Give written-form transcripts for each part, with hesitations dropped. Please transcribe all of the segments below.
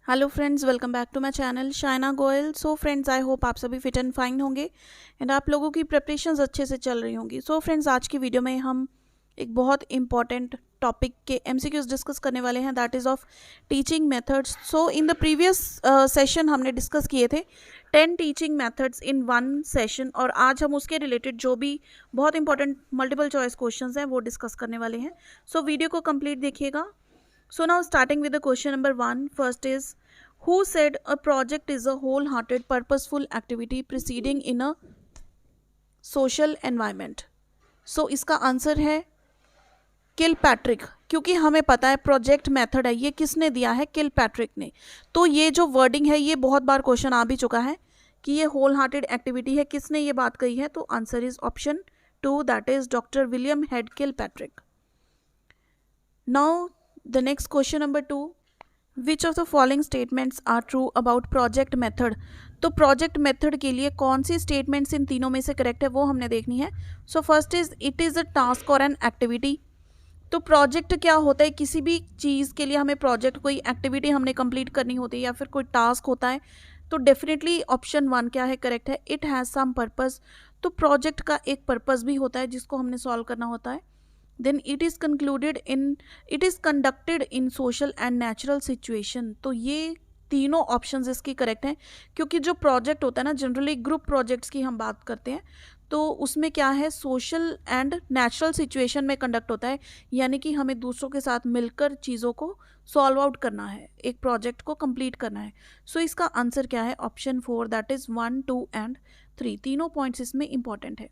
Hello friends, welcome back to my channel Shaina Goyal. So friends, I hope आप सभी fit and fine होंगे and आप लोगों की प्रिपरेशंस अच्छे से चल रही होंगी। सो फ्रेंड्स, आज की वीडियो में हम एक बहुत इंपॉर्टेंट टॉपिक के एमसीक्यूज डिस्कस करने वाले हैं, that is of teaching methods. So in the previous session हमने डिस्कस किए थे 10 teaching methods in one session, और आज हम उसके रिलेटेड जो भी बहुत इंपॉर्टेंट मल्टीपल चॉइस क्वेश्चंस हैं वो डिस्कस करने वाले हैं। सो वीडियो को कंप्लीट देखिएगा। So now starting with the question number 1, first is, who said a project is a wholehearted purposeful activity proceeding in a social environment? So इसका answer है Kilpatrick, क्योंकि हमें पता है प्रोजेक्ट मेथड है, ये किसने दिया है? किलपैट्रिक ने। तो ये जो वर्डिंग है ये बहुत बार क्वेश्चन आ भी चुका है कि ये होल हार्टेड एक्टिविटी है, किसने ये बात कही है? तो answer is option 2, that is doctor William head Kilpatrick. Now the next question number 2, which of the following statements are true about project method? तो project method के लिए कौन सी statements इन तीनों में से correct है वो हमने देखनी है। So first is, it is a task or an activity। तो project क्या होता है? किसी भी चीज़ के लिए हमें project, कोई activity हमने complete करनी होती है या फिर कोई task होता है, तो डेफिनेटली ऑप्शन 1 क्या है? करेक्ट है, इट हैज़ सम पर्पस। तो प्रोजेक्ट का एक पर्पस भी होता है जिसको हमने सॉल्व करना होता है। Then it is conducted in social and natural situation. तो ये तीनों ऑप्शंस इसकी करेक्ट हैं, क्योंकि जो प्रोजेक्ट होता है ना, जनरली ग्रुप प्रोजेक्ट्स की हम बात करते हैं, तो उसमें क्या है, सोशल एंड नेचुरल सिचुएशन में कंडक्ट होता है, यानी कि हमें दूसरों के साथ मिलकर चीज़ों को सॉल्व आउट करना है, एक प्रोजेक्ट को कंप्लीट करना है। सो इसका आंसर क्या है? Option 4, that is 1, 2 and 3। तीनों पॉइंट्स इसमें इंपॉर्टेंट है।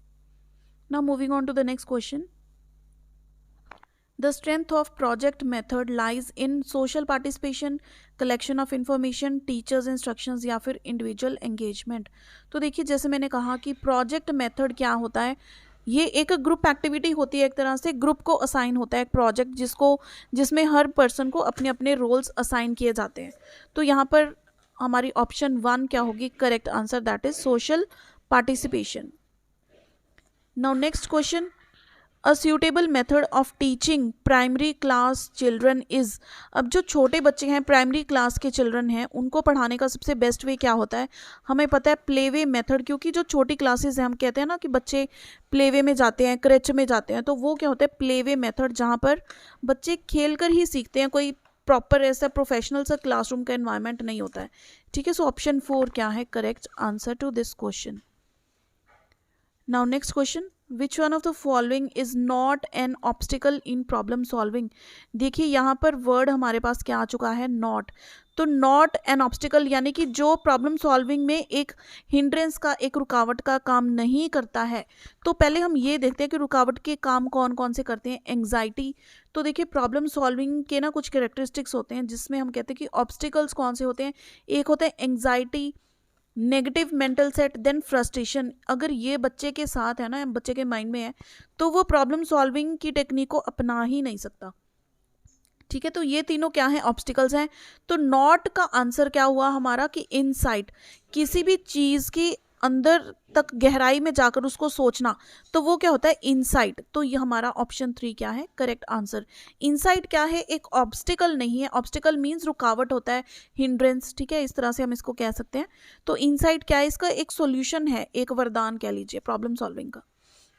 Now moving on to the next question. The strength of project method lies in social participation, collection of information, teachers instructions या फिर individual engagement। तो देखिए, जैसे मैंने कहा कि project method क्या होता है, ये एक ग्रुप एक्टिविटी होती है, एक तरह से ग्रुप को असाइन होता है एक प्रोजेक्ट जिसमें हर पर्सन को अपने अपने रोल्स असाइन किए जाते हैं। तो यहाँ पर हमारी ऑप्शन 1 क्या होगी? Correct answer, that is social participation. Now next question, a suitable method of teaching primary class children is. अब जो छोटे बच्चे हैं, प्राइमरी क्लास के चिल्ड्रन हैं, उनको पढ़ाने का सबसे बेस्ट वे क्या होता है? हमें पता है प्ले वे मेथड, क्योंकि जो छोटी क्लासेस हैं, हम कहते हैं ना कि बच्चे प्ले वे में जाते हैं, क्रेच में जाते हैं, तो वो क्या होता है? प्ले वे मेथड, जहाँ पर बच्चे खेल कर ही सीखते हैं, कोई प्रॉपर ऐसा प्रोफेशनल सा क्लासरूम का एनवायरनमेंट नहीं होता है। ठीक है, सो ऑप्शन 4 क्या है? Correct answer to this question. Now next question, which one of the following is not an obstacle in problem solving. देखिए, यहाँ पर वर्ड हमारे पास क्या आ चुका है? नॉट। तो नॉट एन ऑब्स्टिकल यानी कि जो प्रॉब्लम सॉल्विंग में एक हिंड्रेंस का, एक रुकावट का काम नहीं करता है। तो पहले हम ये देखते हैं कि रुकावट के काम कौन कौन से करते हैं। एंग्जाइटी। तो देखिए, प्रॉब्लम सॉल्विंग के ना कुछ कैरेक्टरिस्टिक्स होते हैं जिसमें हम कहते हैं कि ऑब्स्टिकल्स कौन से होते हैं। एक होता है anxiety, negative mental set, then frustration. अगर ये बच्चे के साथ है ना, बच्चे के माइंड में है, तो वो प्रॉब्लम सॉल्विंग की टेक्निक को अपना ही नहीं सकता। ठीक है, तो ये तीनों क्या है? ऑब्स्टिकल्स हैं। तो नॉट का आंसर क्या हुआ हमारा? कि इनसाइट, किसी भी चीज़ की अंदर तक गहराई में जाकर उसको सोचना, तो वो क्या होता है? इनसाइट। तो ये हमारा ऑप्शन 3 क्या है? Correct answer. इनसाइट क्या है? एक ऑब्स्टिकल नहीं है। ऑब्स्टिकल मीन्स रुकावट होता है, हिंड्रेंस। ठीक है, इस तरह से हम इसको कह सकते हैं। तो इनसाइट क्या है? इसका एक सॉल्यूशन है, एक वरदान कह लीजिए प्रॉब्लम सॉल्विंग का।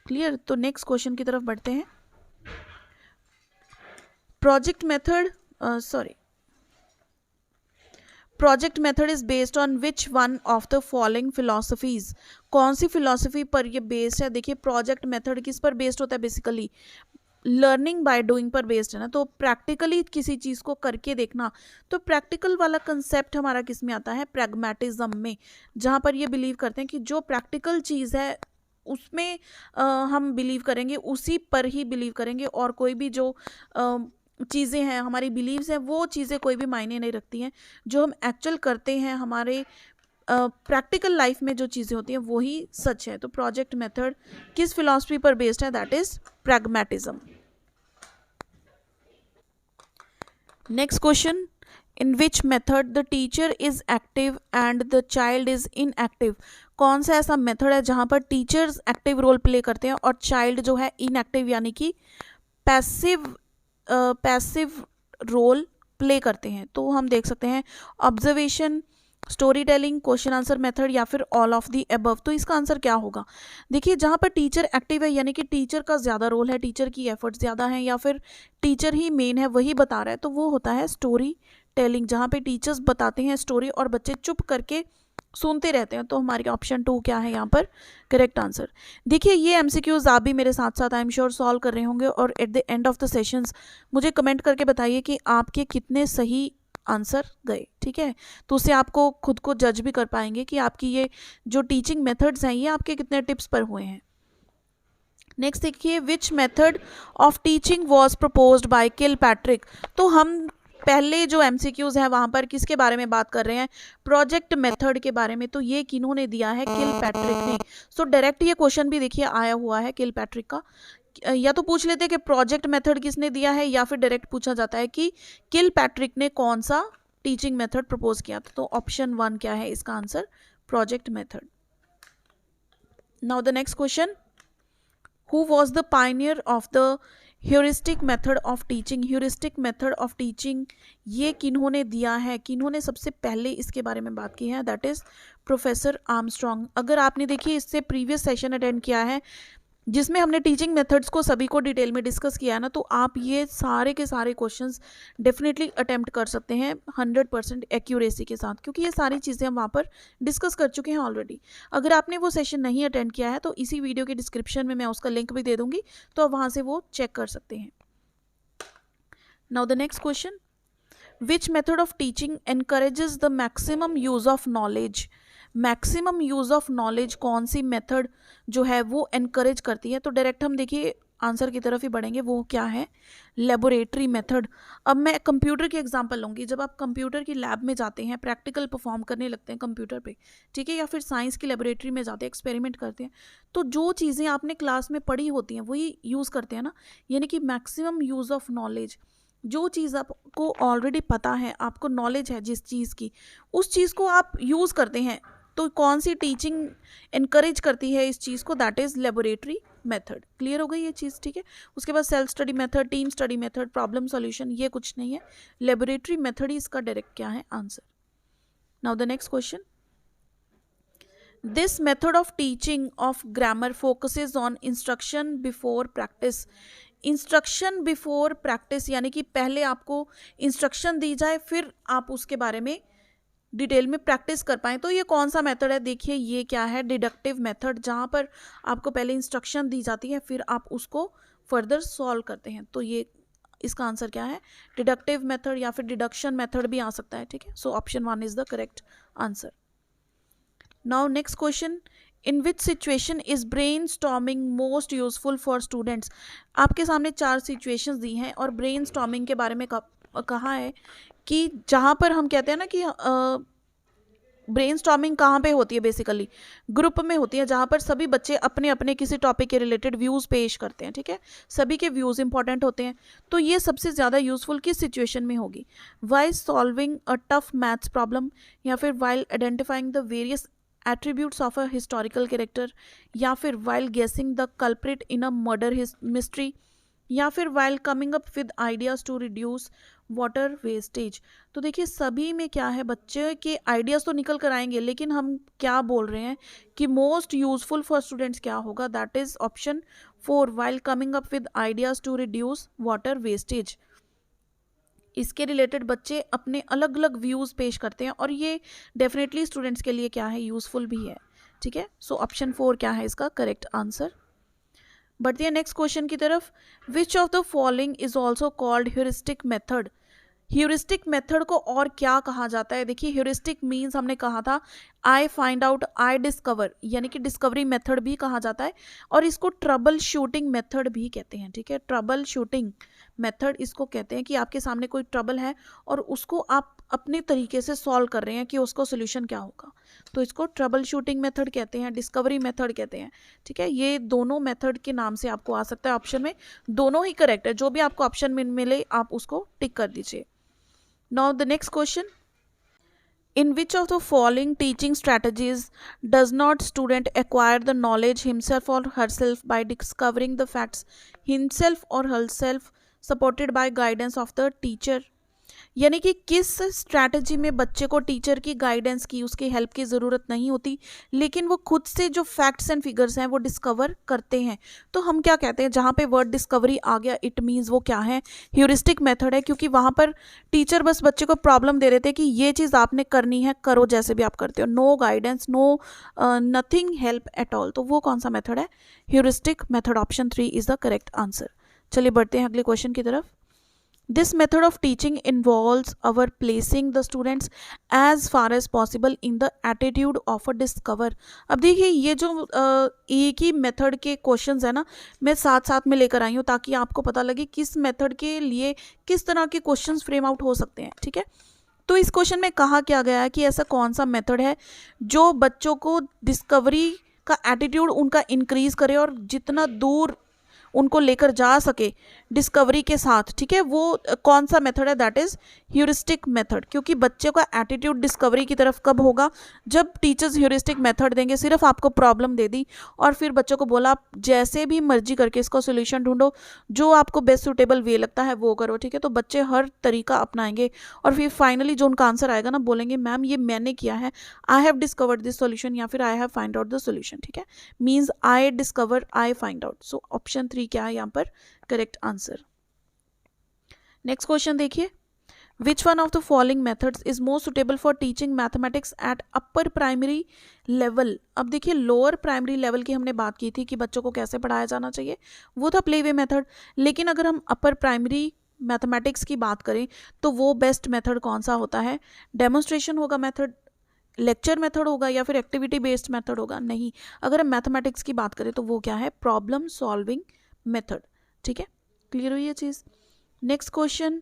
क्लियर? तो नेक्स्ट क्वेश्चन की तरफ बढ़ते हैं। Project method is based on which one of the following philosophies. कौन सी फिलोसफी पर ये बेस्ड है? देखिए, प्रोजेक्ट मेथड किस पर बेस्ड होता है? बेसिकली लर्निंग बाय डूइंग पर बेस्ड है ना, तो प्रैक्टिकली किसी चीज़ को करके देखना। तो प्रैक्टिकल वाला कंसेप्ट हमारा किस में आता है? प्रैग्मेटिज्म में, जहाँ पर ये बिलीव करते हैं कि जो प्रैक्टिकल चीज़ है उसमें हम बिलीव करेंगे, उसी पर ही बिलीव करेंगे, और कोई भी जो चीज़ें हैं, हमारी बिलीव्स हैं, वो चीज़ें कोई भी मायने नहीं रखती हैं। जो हम एक्चुअल करते हैं हमारे प्रैक्टिकल लाइफ में, जो चीज़ें होती हैं वो ही सच है। तो प्रोजेक्ट मेथड किस फिलॉसफी पर बेस्ड है? That is pragmatism. Next question, in which method the teacher is active and the child is inactive. कौन सा ऐसा मेथड है जहाँ पर टीचर्स एक्टिव रोल प्ले करते हैं और चाइल्ड जो है इनएक्टिव, यानी कि पैसिव रोल प्ले करते हैं, तो हम देख सकते हैं observation, story telling, question answer method या फिर ऑल ऑफ दी अबव। तो इसका आंसर क्या होगा? देखिए जहाँ पर टीचर एक्टिव है यानी कि टीचर का ज़्यादा रोल है, टीचर की एफर्ट ज़्यादा है या फिर टीचर ही मेन है, वही बता रहा है, तो वो होता है स्टोरी टेलिंग, जहाँ पे टीचर्स बताते हैं स्टोरी और बच्चे चुप करके सुनते रहते हैं। तो हमारे ऑप्शन 2 क्या है यहाँ पर करेक्ट आंसर। देखिए ये एमसीक्यूज आप भी मेरे साथ साथ आई एम श्योर सॉल्व कर रहे होंगे और at the end of the sessions मुझे कमेंट करके बताइए कि आपके कितने सही आंसर गए, ठीक है। तो उससे आपको खुद को जज भी कर पाएंगे कि आपकी ये जो टीचिंग मेथड्स हैं ये आपके कितने टिप्स पर हुए हैं। नेक्स्ट देखिए, which method of teaching was proposed by Kilpatrick. तो हम पहले जो एमसीक्यूज है वहां पर किसके बारे में बात कर रहे हैं? प्रोजेक्ट मेथड के बारे में। तो ये किन्होंने दिया है? किलपैट्रिक ने। सो डायरेक्ट ये क्वेश्चन भी देखिए आया हुआ है किलपैट्रिक का। या तो पूछ लेते हैं कि प्रोजेक्ट मेथड किसने दिया है, या फिर डायरेक्ट पूछा जाता है कि किलपैट्रिक ने कौन सा टीचिंग मेथड प्रपोज किया था। तो ऑप्शन 1 क्या है इसका answer? Project method. Now the next question, who was the Pioneer of the heuristic method of teaching. Heuristic method of teaching ये किन्होंने दिया है, किन्होंने सबसे पहले इसके बारे में बात की है? That is professor Armstrong. अगर आपने देखिए इससे प्रीवियस सेशन अटेंड किया है जिसमें हमने टीचिंग मेथड्स को सभी को डिटेल में डिस्कस किया है ना, तो आप ये सारे के सारे क्वेश्चंस डेफिनेटली अटेम्प्ट कर सकते हैं 100% एक्यूरेसी के साथ, क्योंकि ये सारी चीज़ें हम वहाँ पर डिस्कस कर चुके हैं ऑलरेडी। अगर आपने वो सेशन नहीं अटेंड किया है तो इसी वीडियो के डिस्क्रिप्शन में मैं उसका लिंक भी दे दूँगी, तो आप वहाँ से वो चेक कर सकते हैं। Now the next question, which method of teaching encourages the maximum use of knowledge. Maximum use of knowledge कौन सी मेथड जो है वो एनकरेज करती है? तो डायरेक्ट हम देखिए आंसर की तरफ ही बढ़ेंगे, वो क्या है? Laboratory method. अब मैं कंप्यूटर की एग्जांपल लूँगी। जब आप कंप्यूटर की लैब में जाते हैं, प्रैक्टिकल परफॉर्म करने लगते हैं कंप्यूटर पे, ठीक है, या फिर साइंस की लेबोरेटरी में जाते हैं, एक्सपेरिमेंट करते हैं, तो जो चीज़ें आपने क्लास में पढ़ी होती हैं वही यूज़ करते हैं ना, यानी कि मैक्सिमम यूज़ ऑफ नॉलेज। जो चीज़ आपको ऑलरेडी पता है, आपको नॉलेज है जिस चीज़ की, उस चीज़ को आप यूज़ करते हैं। तो कौन सी टीचिंग इनकरेज करती है इस चीज़ को? That is laboratory method. Clear हो गई ये चीज़, ठीक है। उसके बाद self study method, team study method, problem solution, ये कुछ नहीं है, लेबोरेटरी मेथड ही इसका डायरेक्ट क्या है answer. Now the next question, this method of teaching of grammar focuses on instruction before practice. Instruction before practice यानी कि पहले आपको इंस्ट्रक्शन दी जाए फिर आप उसके बारे में डिटेल में प्रैक्टिस कर पाएँ। तो ये कौन सा मेथड है? देखिए ये क्या है? डिडक्टिव मेथड, जहाँ पर आपको पहले इंस्ट्रक्शन दी जाती है फिर आप उसको फर्दर सॉल्व करते हैं। तो ये इसका आंसर क्या है? डिडक्टिव मेथड या फिर डिडक्शन मेथड भी आ सकता है, ठीक है। So option 1 is the correct answer. Now next question, in which situation is brain storming most useful for students. आपके सामने 4 सिचुएशंस दी हैं और ब्रेन स्टॉर्मिंग के बारे में कहा है कि जहाँ पर हम कहते हैं ना कि ब्रेन स्टॉर्मिंग कहाँ पे होती है? बेसिकली ग्रुप में होती है, जहाँ पर सभी बच्चे अपने अपने किसी टॉपिक के रिलेटेड व्यूज़ पेश करते हैं, ठीक है, सभी के व्यूज़ इंपॉर्टेंट होते हैं। तो ये सबसे ज़्यादा यूजफुल किस सिचुएशन में होगी? While solving a tough maths problem, या फिर while identifying the various attributes of a historical character, या फिर while guessing the culprit in a murder mystery, या फिर while coming up with ideas to reduce water wastage। तो देखिए सभी में क्या है, बच्चे के आइडियाज़ तो निकल कर आएंगे, लेकिन हम क्या बोल रहे हैं कि मोस्ट यूजफुल फॉर स्टूडेंट्स क्या होगा? That is option 4, while coming up with ideas to reduce water wastage। इसके रिलेटेड बच्चे अपने अलग अलग व्यूज़ पेश करते हैं और ये डेफिनेटली स्टूडेंट्स के लिए क्या है? यूजफुल भी है, ठीक है। सो ऑप्शन 4 क्या है इसका करेक्ट आंसर। बढ़ते हैं नेक्स्ट क्वेश्चन की तरफ, which of the following is also called heuristic method. Heuristic method को और क्या कहा जाता है? देखिए ह्यूरिस्टिक मीन्स हमने कहा था I find out, I discover, यानी कि डिस्कवरी मेथड भी कहा जाता है, और इसको ट्रबल शूटिंग मेथड भी कहते हैं, ठीक है। ट्रबल शूटिंग मेथड इसको कहते हैं कि आपके सामने कोई ट्रबल है और उसको आप अपने तरीके से सॉल्व कर रहे हैं कि उसको सोल्यूशन क्या होगा, तो इसको ट्रबल शूटिंग मेथड कहते हैं, डिस्कवरी मेथड कहते हैं, ठीक है। ये दोनों मेथड के नाम से आपको आ सकता है ऑप्शन में, दोनों ही करेक्ट है, जो भी आपको ऑप्शन में मिले आप उसको टिक कर दीजिए। Now the next question, in which of the following teaching strategies does not student acquire the knowledge himself or herself by discovering the facts himself or herself supported by guidance of the teacher? यानी कि किस strategy में बच्चे को teacher की guidance की, उसकी help की ज़रूरत नहीं होती, लेकिन वो खुद से जो फैक्ट्स एंड फिगर्स हैं वो डिस्कवर करते हैं। तो हम क्या कहते हैं, जहाँ पे वर्ड डिस्कवरी आ गया इट मीन्स वो क्या है, ह्यूरिस्टिक मेथड है, क्योंकि वहाँ पर टीचर बस बच्चे को प्रॉब्लम दे रहे थे कि ये चीज़ आपने करनी है, करो जैसे भी आप करते हो, no guidance, no nothing help at all. तो वो कौन सा मेथड है, heuristic method. Option 3 is the correct answer. चलिए बढ़ते हैं अगले क्वेश्चन की तरफ। This method of teaching involves our placing the students as far as possible in the attitude of a discover। अब देखिए ये जो एक ही मेथड के क्वेश्चंस है ना, मैं साथ साथ में लेकर आई हूँ ताकि आपको पता लगे किस मेथड के लिए किस तरह के क्वेश्चंस फ्रेम आउट हो सकते हैं, ठीक है। तो इस क्वेश्चन में कहा क्या गया है कि ऐसा कौन सा मेथड है जो बच्चों को डिस्कवरी का एटीट्यूड उनका इंक्रीज करे और जितना दूर उनको लेकर जा सके डिस्कवरी के साथ, ठीक है। वो कौन सा मेथड है, दैट इज ह्यूरिस्टिक मेथड। क्योंकि बच्चे का एटीट्यूड डिस्कवरी की तरफ कब होगा, जब टीचर्स ह्यूरिस्टिक मेथड देंगे, सिर्फ आपको प्रॉब्लम दे दी और फिर बच्चों को बोला आप जैसे भी मर्जी करके इसका सोल्यूशन ढूंढो, जो आपको बेस्ट सुटेबल वे लगता है वो करो, ठीक है। तो बच्चे हर तरीका अपनाएंगे और फिर फाइनली जो उनका आंसर आएगा ना, बोलेंगे मैम ये मैंने किया है, I have discovered this solution, या फिर I have find out the solution, ठीक है। Means I discover, I find out. So option 3 क्या है यहाँ पर करेक्ट आंसर। नेक्स्ट क्वेश्चन देखिए, विच one of the following methods is most suitable for teaching mathematics at upper primary level. अब देखिए lower primary level की हमने बात की थी कि बच्चों को कैसे पढ़ाया जाना चाहिए, वो था प्ले वे मेथड। लेकिन अगर हम अपर प्राइमरी मैथमेटिक्स की बात करें तो वो बेस्ट मेथड कौन सा होता है, डेमोन्स्ट्रेशन होगा मेथड, लेक्चर मेथड होगा, या फिर एक्टिविटी बेस्ड मेथड होगा? नहीं, अगर हम मैथमेटिक्स की बात करें तो वो क्या है, प्रॉब्लम सॉल्विंग मेथड, ठीक है। क्लियर हुई ये चीज। Next question,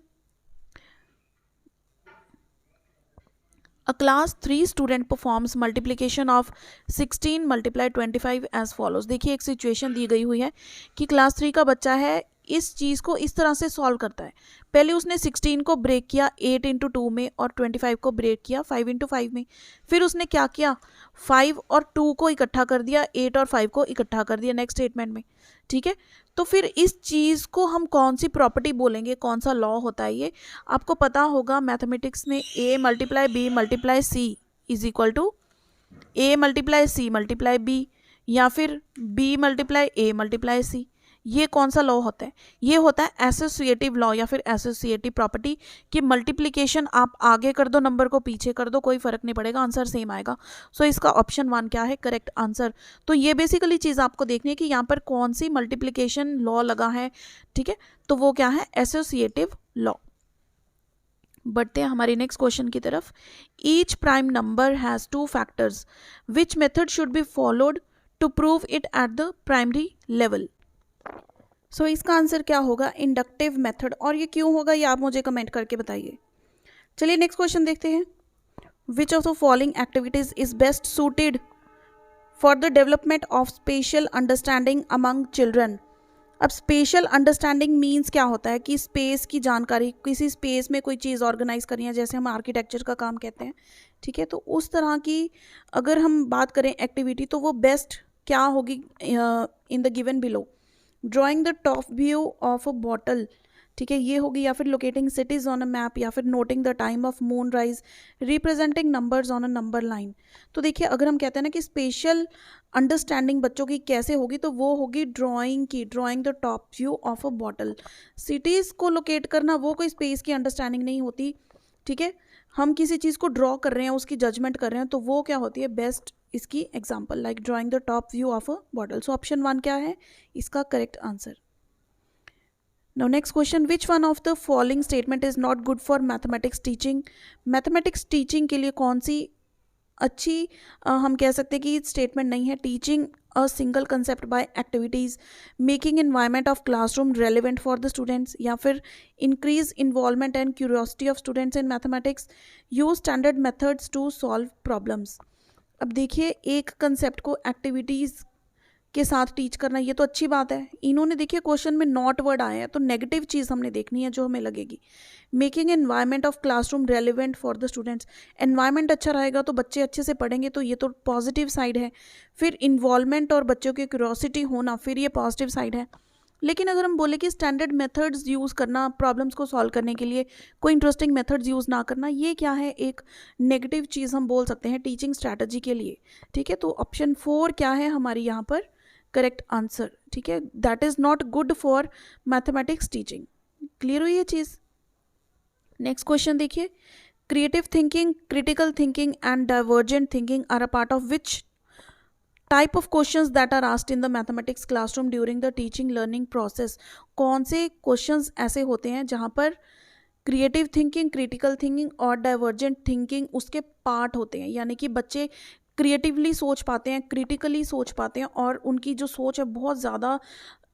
A class 3 student performs multiplication of 16 multiply 25 as follows। देखिए एक सिचुएशन दी गई हुई है कि क्लास 3 का बच्चा है, इस चीज़ को इस तरह से सॉल्व करता है। पहले उसने 16 को ब्रेक किया 8 इंटू 2 में और 25 को ब्रेक किया 5 इंटू 5 में। फिर उसने क्या किया, 5 और 2 को इकट्ठा कर दिया, 8 और 5 को इकट्ठा कर दिया नेक्स्ट स्टेटमेंट में, ठीक है। तो फिर इस चीज़ को हम कौन सी प्रॉपर्टी बोलेंगे, कौन सा लॉ होता है ये आपको पता होगा मैथमेटिक्स में। a multiply b multiply c is equal to a multiply c multiply b, या फिर b multiply a multiply c। ये कौन सा लॉ होता है, ये होता है एसोसिएटिव लॉ या फिर एसोसिएटिव प्रॉपर्टी कि मल्टीप्लिकेशन आप आगे कर दो, नंबर को पीछे कर दो, कोई फर्क नहीं पड़ेगा, आंसर सेम आएगा। सो इसका ऑप्शन 1 क्या है करेक्ट आंसर। तो ये बेसिकली चीज़ आपको देखनी है कि यहाँ पर कौन सी मल्टीप्लिकेशन लॉ लगा है, ठीक है। तो वो क्या है, एसोसिएटिव लॉ। बढ़ते हैं हमारी नेक्स्ट क्वेश्चन की तरफ। Each prime number has 2 factors, which method should be followed to prove it at the primary level. So इसका आंसर क्या होगा, इंडक्टिव मेथड। और ये क्यों होगा ये आप मुझे कमेंट करके बताइए। चलिए नेक्स्ट क्वेश्चन देखते हैं। Which of the following activities is best suited for the development of special understanding among children. अब स्पेशल अंडरस्टैंडिंग मीन्स क्या होता है कि स्पेस की जानकारी, किसी स्पेस में कोई चीज़ ऑर्गेनाइज करनी है, जैसे हम आर्किटेक्चर का काम कहते हैं, ठीक है। तो उस तरह की अगर हम बात करें एक्टिविटी तो वो बेस्ट क्या होगी in the given below. Drawing the top view of a bottle, ठीक है, ये होगी, या फिर locating CTs on a map, या फिर noting the time of moon rise, representing numbers on a number line. तो देखिए अगर हम कहते हैं ना कि स्पेशल अंडरस्टैंडिंग बच्चों की कैसे होगी, तो वो होगी ड्राइंग की, drawing the top view of a bottle. Cities को लोकेट करना वो कोई स्पेस की अंडरस्टैंडिंग नहीं होती, ठीक है। हम किसी चीज़ को ड्रॉ कर रहे हैं, उसकी जजमेंट कर रहे हैं, तो वो क्या होती है बेस्ट इसकी example, like drawing the top view of a bottle. So option 1 क्या है इसका correct answer. Now next question, which one of the following statement is not good for mathematics teaching. Mathematics teaching के लिए कौन सी अच्छी हम कह सकते हैं कि स्टेटमेंट नहीं है। Teaching a single concept by activities, making environment of classroom relevant for the students, या फिर increase involvement and curiosity of students in mathematics, use standard methods to solve problems. अब देखिए एक कंसेप्ट को एक्टिविटीज़ के साथ टीच करना ये तो अच्छी बात है। इन्होंने देखिए क्वेश्चन में नॉट वर्ड आया है, तो नेगेटिव चीज़ हमने देखनी है जो हमें लगेगी। Making environment of classroom relevant for the students, environment अच्छा रहेगा तो बच्चे अच्छे से पढ़ेंगे, तो ये तो पॉजिटिव साइड है। फिर इन्वॉल्वमेंट और बच्चों की क्यूरियोसिटी होना, फिर ये पॉजिटिव साइड है। लेकिन अगर हम बोले कि स्टैंडर्ड मेथड्स यूज़ करना प्रॉब्लम्स को सॉल्व करने के लिए, कोई इंटरेस्टिंग मेथड्स यूज़ ना करना, ये क्या है, एक नेगेटिव चीज़ हम बोल सकते हैं टीचिंग स्ट्रैटेजी के लिए। ठीक है, तो ऑप्शन 4 क्या है हमारी यहाँ पर करेक्ट आंसर। ठीक है, that is not good for mathematics teaching. Clear हुई ये चीज़। नेक्स्ट क्वेश्चन देखिए, creative thinking, critical thinking and divergent thinking are a part of which type of questions that are asked in the mathematics classroom during the teaching learning process. कौन से questions ऐसे होते हैं जहाँ पर क्रिएटिव थिंकिंग, क्रिटिकल थिंकिंग और divergent thinking उसके part होते हैं, यानी कि बच्चे क्रिएटिवली सोच पाते हैं, क्रिटिकली सोच पाते हैं और उनकी जो सोच है बहुत ज़्यादा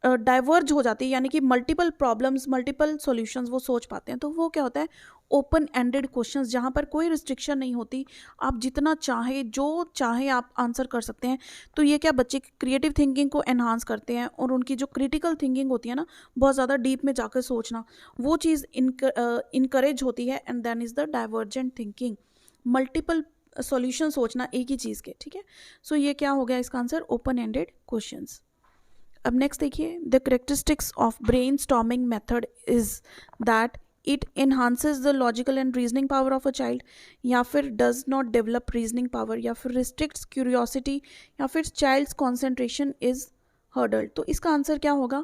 डाइवर्ज हो जाती है, यानी कि मल्टीपल प्रॉब्लम्स, मल्टीपल सॉल्यूशंस वो सोच पाते हैं। तो वो क्या होता है, ओपन एंडेड क्वेश्चंस, जहाँ पर कोई रिस्ट्रिक्शन नहीं होती, आप जितना चाहे जो चाहे आप आंसर कर सकते हैं। तो ये क्या बच्चे की क्रिएटिव थिंकिंग को एनहांस करते हैं और उनकी जो क्रिटिकल थिंकिंग होती है ना, बहुत ज़्यादा डीप में जाकर सोचना, वो चीज़ इनकरेज होती है। And then is the divergent thinking, multiple solution सोचना एक ही चीज़ के। ठीक है, सो ये क्या हो गया इसका आंसर, ओपन एंडेड क्वेश्चंस। अब नेक्स्ट देखिए, the characteristics of brain storming method is that it enhances the logical and reasoning power of a child, या फिर does not develop reasoning power, या फिर रिस्ट्रिक्ट्स क्यूरियोसिटी, या फिर चाइल्ड्स कॉन्सेंट्रेशन इज हर्डल्ड। तो इसका आंसर क्या होगा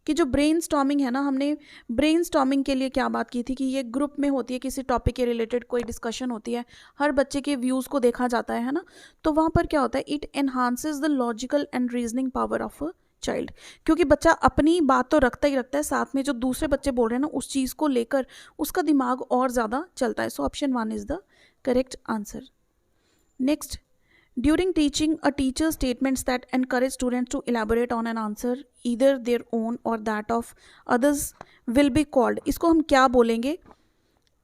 कि जो ब्रेन स्टॉर्मिंग है ना, हमने ब्रेन स्टॉर्मिंग के लिए क्या बात की थी कि ये ग्रुप में होती है, किसी टॉपिक के रिलेटेड कोई डिस्कशन होती है, हर बच्चे के व्यूज़ को देखा जाता है ना, तो वहाँ पर क्या होता है, it enhances the logical and reasoning power of a child, क्योंकि बच्चा अपनी बात तो रखता ही रखता है, साथ में जो दूसरे बच्चे बोल रहे हैं ना उस चीज़ को लेकर उसका दिमाग और ज़्यादा चलता है। So option 1 is the correct answer. Next, during teaching, a teacher's statements that encourage students to elaborate on an answer, either their own or that of others, will be called। इसको हम क्या बोलेंगे,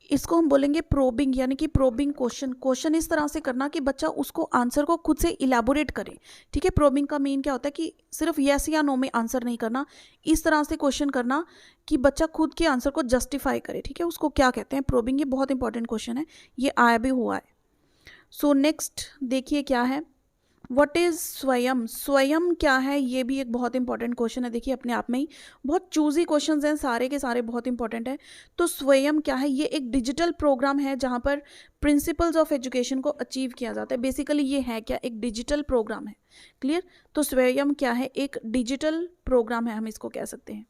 इसको हम बोलेंगे प्रोबिंग, यानी कि probing question इस तरह से करना कि बच्चा उसको आंसर को खुद से इलेबोरेट करे। ठीक है, प्रोबिंग का मीन क्या होता है कि सिर्फ यस या नो में आंसर नहीं करना, इस तरह से क्वेश्चन करना कि बच्चा खुद के आंसर को जस्टिफाई करे। ठीक है, उसको क्या कहते हैं, प्रोबिंग। ये बहुत इंपॉर्टेंट क्वेश्चन है, ये आया भी हुआ है। सो नेक्स्ट देखिए क्या है, व्हाट इज स्वयं, स्वयं क्या है, ये भी एक बहुत इंपॉर्टेंट क्वेश्चन है। देखिए अपने आप में ही बहुत चूजी क्वेश्चंस हैं, सारे के सारे बहुत इंपॉर्टेंट है। तो स्वयं क्या है, ये एक डिजिटल प्रोग्राम है जहाँ पर प्रिंसिपल्स ऑफ एजुकेशन को अचीव किया जाता है। बेसिकली ये है क्या, एक डिजिटल प्रोग्राम है। क्लियर, तो स्वयं क्या है, एक डिजिटल प्रोग्राम है, हम इसको कह सकते हैं।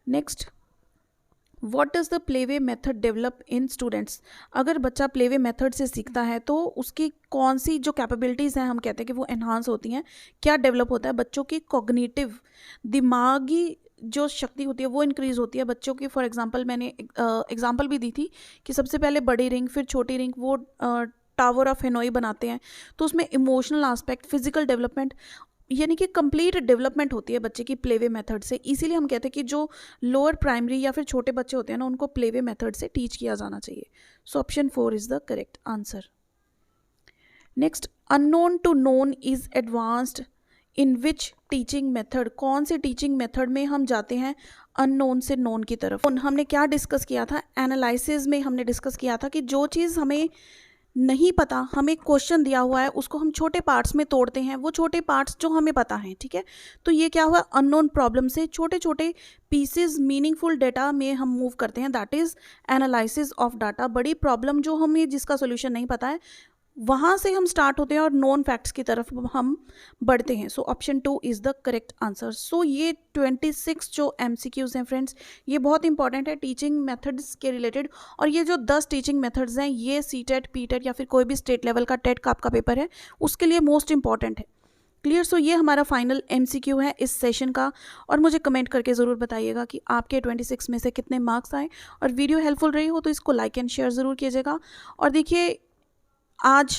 Next, what does the playway method develop in students. अगर बच्चा प्लेवे मेथड से सीखता है तो उसकी कौन सी जो कैपेबिलिटीज़ हैं, हम कहते हैं कि वो एनहांस होती हैं। क्या डेवलप होता है, बच्चों की कॉग्निटिव, दिमागी जो शक्ति होती है वो इंक्रीज होती है बच्चों की। फॉर एग्जांपल मैंने एग्जांपल भी दी थी कि सबसे पहले बड़ी रिंग फिर छोटी रिंग, वो टावर ऑफ हेनोई बनाते हैं, तो उसमें इमोशनल एस्पेक्ट, फिजिकल डेवलपमेंट, यानी कि कंप्लीट डेवलपमेंट होती है बच्चे की प्लेवे मेथड से। इसीलिए हम कहते हैं कि जो लोअर प्राइमरी या फिर छोटे बच्चे होते हैं ना, उनको प्लेवे मेथड से टीच किया जाना चाहिए। So option 4 is the correct answer. Next, unknown to known is advanced in which teaching method. कौन से टीचिंग मेथड में हम जाते हैं अननोन से नोन की तरफ। हमने क्या डिस्कस किया था, एनालिसिस में हमने डिस्कस किया था कि जो चीज़ हमें नहीं पता, हमें क्वेश्चन दिया हुआ है, उसको हम छोटे पार्ट्स में तोड़ते हैं, वो छोटे पार्ट्स जो हमें पता हैं। ठीक है, तो ये क्या हुआ, अननोन प्रॉब्लम से छोटे छोटे पीसेस मीनिंगफुल डेटा में हम मूव करते हैं, that is analysis of data. बड़ी प्रॉब्लम जो हमें जिसका सोल्यूशन नहीं पता है, वहाँ से हम स्टार्ट होते हैं और नॉन फैक्ट्स की तरफ हम बढ़ते हैं। So option 2 is the correct answer. So ये 26 जो MCQs हैं फ्रेंड्स, ये बहुत इंपॉर्टेंट है टीचिंग मेथड्स के रिलेटेड। और ये जो 10 टीचिंग मेथड्स हैं, ये CTET, PTET या फिर कोई भी स्टेट लेवल का टेट का आपका पेपर है, उसके लिए मोस्ट इंपॉर्टेंट है। क्लियर, सो ये हमारा फाइनल MCQ है इस सेशन का। और मुझे कमेंट करके ज़रूर बताइएगा कि आपके 26 में से कितने मार्क्स आए। और वीडियो हेल्पफुल रही हो तो इसको लाइक एंड शेयर ज़रूर कीजिएगा। और देखिए, आज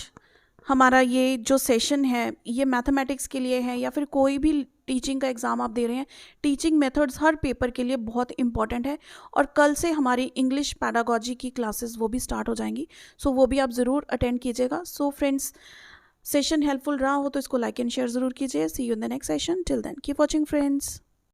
हमारा ये जो सेशन है ये मैथमेटिक्स के लिए है या फिर कोई भी टीचिंग का एग्ज़ाम आप दे रहे हैं, टीचिंग मेथड्स हर पेपर के लिए बहुत इंपॉर्टेंट है। और कल से हमारी इंग्लिश पैडागॉजी की क्लासेस वो भी स्टार्ट हो जाएंगी, सो वो भी आप ज़रूर अटेंड कीजिएगा। सो फ्रेंड्स, सेशन हेल्पफुल रहा हो तो इसको लाइक एंड शेयर ज़रूर कीजिए। See you in the next session, till then keep watching friends.